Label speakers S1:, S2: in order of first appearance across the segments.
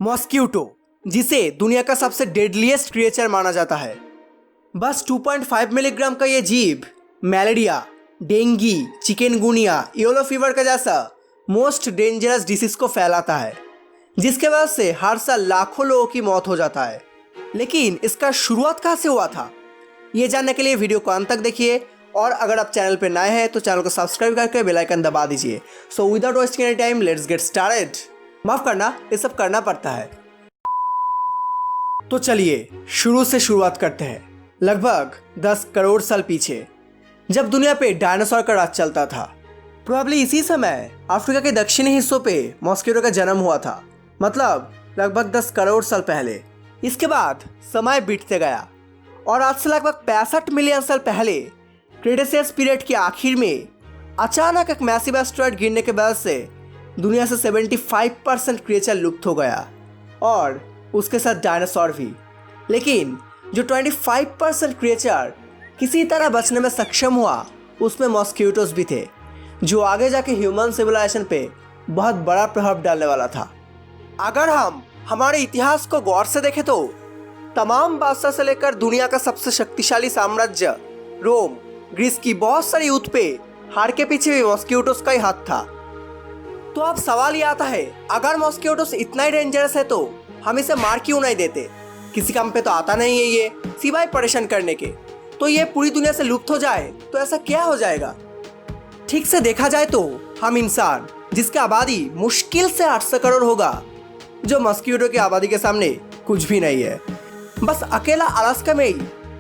S1: Mosquito, जिसे दुनिया का सबसे डेडलीस्ट क्रिएचर माना जाता है। बस 2.5 मिलीग्राम का ये जीव malaria, dengue, chikungunya, yellow fever का जैसा मोस्ट डेंजरस डिसीज को फैलाता है, जिसके वजह से हर साल लाखों लोगों की मौत हो जाता है। लेकिन इसका शुरुआत कहाँ से हुआ था, ये जानने के लिए वीडियो को अंत तक देखिए। और अगर आप चैनल पर नए हैं तो चैनल को सब्सक्राइब करके बेल आइकन दबा दीजिए। So without wasting any time let's get started. माफ करना, ये सब करना पड़ता है। तो चलिए शुरू से शुरुआत करते हैं। लगभग 10 करोड़ साल पीछे, जब दुनिया पे डायनासोर का राज चलता था, प्रोबेबली इसी समय अफ्रीका के दक्षिणी हिस्सों पे मॉस्क्यूटो का जन्म हुआ था। मतलब लगभग 10 करोड़ साल पहले। इसके बाद समय बीतते गया और आज से लगभग 65 मिलियन साल पहले क्रेटेशियस पीरियड के आखिर में अचानक एक मैसिव एस्टेरॉयड गिरने के वजह से दुनिया से 75% क्रिएचर लुप्त हो गया और उसके साथ डायनासोर भी। लेकिन जो 25% क्रिएचर किसी तरह बचने में सक्षम हुआ, उसमें मॉस्क्यूटोस भी थे, जो आगे जाके ह्यूमन सिविलाइजेशन पे बहुत बड़ा प्रभाव डालने वाला था। अगर हम हमारे इतिहास को गौर से देखें तो तमाम बादशाह से लेकर दुनिया का सबसे शक्तिशाली साम्राज्य रोम, ग्रीस की बहुत सारी युद्ध पे हार के पीछे भी मॉस्क्यूटोस का ही हाथ था। तो अब सवाल ये आता है, अगर मॉस्क्यूटोस इतना ही डेंजरस है तो हम इसे मार क्यों नहीं देते? किसी काम पे तो आता नहीं है ये, सिवाय परेशान करने के। तो ये पूरी दुनिया से लुप्त हो जाए तो ऐसा क्या हो जाएगा? ठीक से देखा जाए तो हम इंसान, जिसकी आबादी मुश्किल से 800 करोड़ होगा, जो मॉस्क्यूटो की आबादी के सामने कुछ भी नहीं है। बस अकेला अलास्का में ही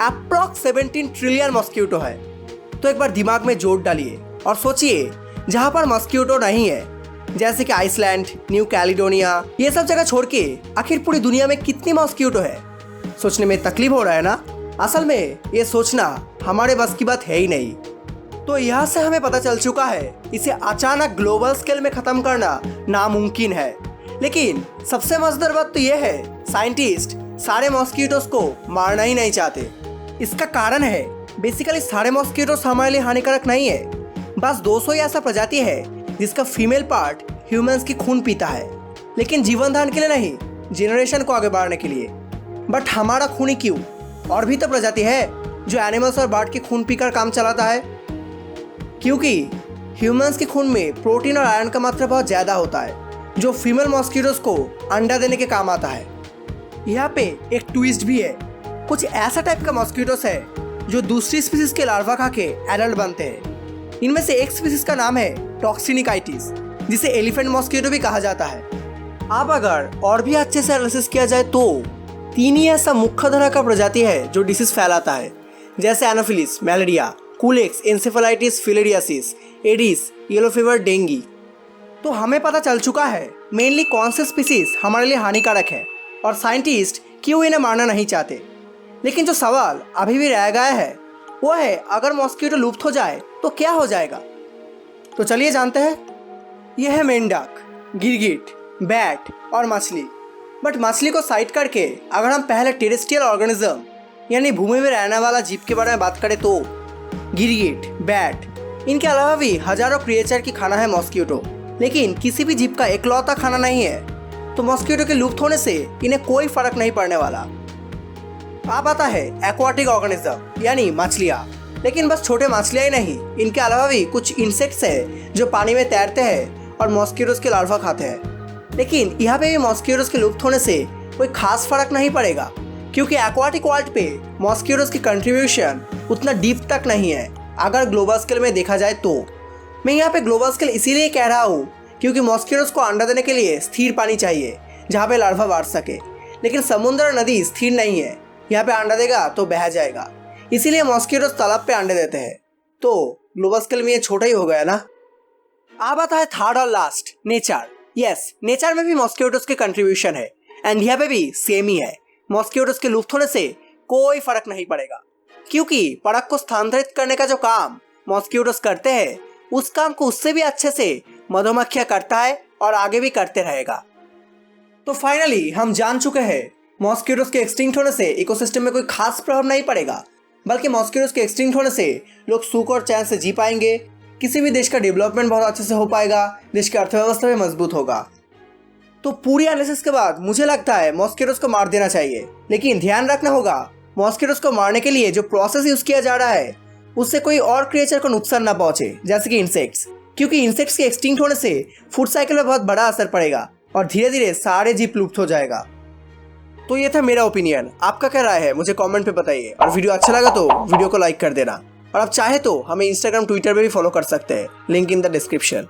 S1: अप्रॉक्स 17 ट्रिलियन मॉस्क्यूटो है। तो एक बार दिमाग में जोड़ डालिए और सोचिए, जहाँ पर मॉस्क्यूटो नहीं है, जैसे कि आइसलैंड, न्यू कैलिडोनिया, ये सब जगह छोड़ के आखिर पूरी दुनिया में कितनी मॉस्क्यूटो है? सोचने में तकलीफ हो रहा है ना? असल में ये सोचना हमारे बस की बात है ही नहीं। तो यहाँ से हमें पता चल चुका है, इसे अचानक ग्लोबल स्केल में खत्म करना नामुमकिन है। लेकिन सबसे मजेदार बात तो यह है, साइंटिस्ट सारे मॉस्क्यूटोस को मारना ही नहीं चाहते। इसका कारण है, बेसिकली सारे मॉस्क्यूटोस हमारे लिए हानिकारक नहीं है। बस 200 ही ऐसा प्रजाति है जिसका फीमेल पार्ट ह्यूमंस की खून पीता है, लेकिन जीवन धारण के लिए नहीं, जेनरेशन को आगे बढ़ाने के लिए। बट हमारा खून ही क्यों? और भी तो प्रजाति है जो एनिमल्स और बर्ड के खून पीकर काम चलाता है। क्योंकि ह्यूमंस के खून में प्रोटीन और आयरन का मात्रा बहुत ज़्यादा होता है, जो फीमेल मॉस्क्यूटोस को अंडा देने के काम आता है। यहाँ पे एक ट्विस्ट भी है। कुछ ऐसा टाइप का मॉस्क्यूटोस है जो दूसरी स्पीसीज के लार्वा खा के एडल्ट बनते हैं। इनमें से एक स्पीसीज का नाम है टॉक्सिनिकाइटिस, जिसे एलिफेंट मॉस्क्यूटो भी कहा जाता है। अब अगर और भी अच्छे से एनालिसिस किया जाए तो 3 ही ऐसा मुख्य तरह का प्रजाति है जो डिसीज फैलाता है, जैसे anopheles, malaria, culex, encephalitis, filariasis, aedes, yellow fever, dengue. तो हमें पता चल चुका है मेनली कौन से स्पीसीज हमारे लिए हानिकारक है और साइंटिस्ट क्यों इन्हें मारना नहीं चाहते। लेकिन जो सवाल अभी भी रह गया है वो है, अगर मॉस्क्यूटो लुप्त हो जाए तो क्या हो जाएगा? तो चलिए जानते हैं। यह है मेंढक, गिरगिट, बैट और मछली। बट मछली को साइड करके अगर हम पहले टेरेस्ट्रियल ऑर्गेनिज्म यानी भूमि में रहने वाला जीव के बारे में बात करें तो गिरगिट, बैट, इनके अलावा भी हजारों क्रिएचर की खाना है मॉस्क्यूटो। लेकिन किसी भी जीव का इकलौता खाना नहीं है, तो मॉस्क्यूटो के लुप्त होने से इन्हें कोई फर्क नहीं पड़ने वाला। अब आता है एक्वाटिक ऑर्गेनिज्म यानी मछलियाँ। लेकिन बस छोटे मछलियाँ ही नहीं, इनके अलावा भी कुछ इंसेक्ट्स हैं जो पानी में तैरते हैं और मॉस्क्यूटोस के लार्वा खाते हैं। लेकिन यहाँ पे भी मॉस्क्यूटोस के लुप्त होने से कोई खास फर्क नहीं पड़ेगा, क्योंकि एक्वाटिक वर्ल्ड पे मॉस्क्यूटोस की कंट्रीब्यूशन उतना डीप तक नहीं है अगर ग्लोबल स्केल में देखा जाए तो। मैं यहाँ पे ग्लोबल स्केल इसीलिए कह रहा हूँ क्योंकि मॉस्क्यूटोस को अंडा देने के लिए स्थिर पानी चाहिए जहाँ पे लार्वा बढ़ सके। लेकिन समुद्र और नदी स्थिर नहीं है, यहाँ पे अंडा देगा तो बह जाएगा। इसीलिए मॉस्क्यूटोस तालाब पे अंडे देते हैं। तो ग्लोबल स्केल में ये छोटा ही हो गया ना। अब आता है थर्ड और लास्ट, नेचर। यस, नेचर में भी मॉस्क्यूटोस के कंट्रीब्यूशन है एंड यहाँ पे भी सेम ही है। मॉस्क्यूटोस के लुप्त होने से कोई फर्क नहीं पड़ेगा, क्योंकि पराग को स्थानांतरित करने का जो काम मॉस्क्यूटोस करते हैं, उस काम को उससे भी अच्छे से मधुमक्खियाँ करता है और आगे भी करते रहेगा। तो फाइनली हम जान चुके हैं, मॉस्क्यूटोस के एक्सटिंक्ट होने से इकोसिस्टम में कोई खास प्रभाव नहीं पड़ेगा, बल्कि मॉस्क्यूटोस के एक्सटिंक्ट होने से लोग सुख और चैन से जी पाएंगे, किसी भी देश का डेवलपमेंट बहुत अच्छे से हो पाएगा, देश की अर्थव्यवस्था भी मजबूत होगा। तो पूरी एनालिसिस के बाद मुझे लगता है मॉस्किटोज को मार देना चाहिए, लेकिन ध्यान रखना होगा मॉस्किटोज को मारने के लिए जो प्रोसेस यूज किया जा रहा है उससे कोई और क्रिएचर को नुकसान ना पहुंचे, जैसे कि इंसेक्ट्स, क्योंकि इंसेक्ट्स के एक्सटिंक्ट होने से फूड साइकिल में बहुत बड़ा असर पड़ेगा और धीरे धीरे सारे जीव लुप्त हो जाएगा। तो ये था मेरा ओपिनियन, आपका क्या राय है मुझे कमेंट पे बताइए, और वीडियो अच्छा लगा तो वीडियो को लाइक कर देना, और आप चाहे तो हमें इंस्टाग्राम ट्विटर पे भी फॉलो कर सकते हैं, लिंक इन द डिस्क्रिप्शन।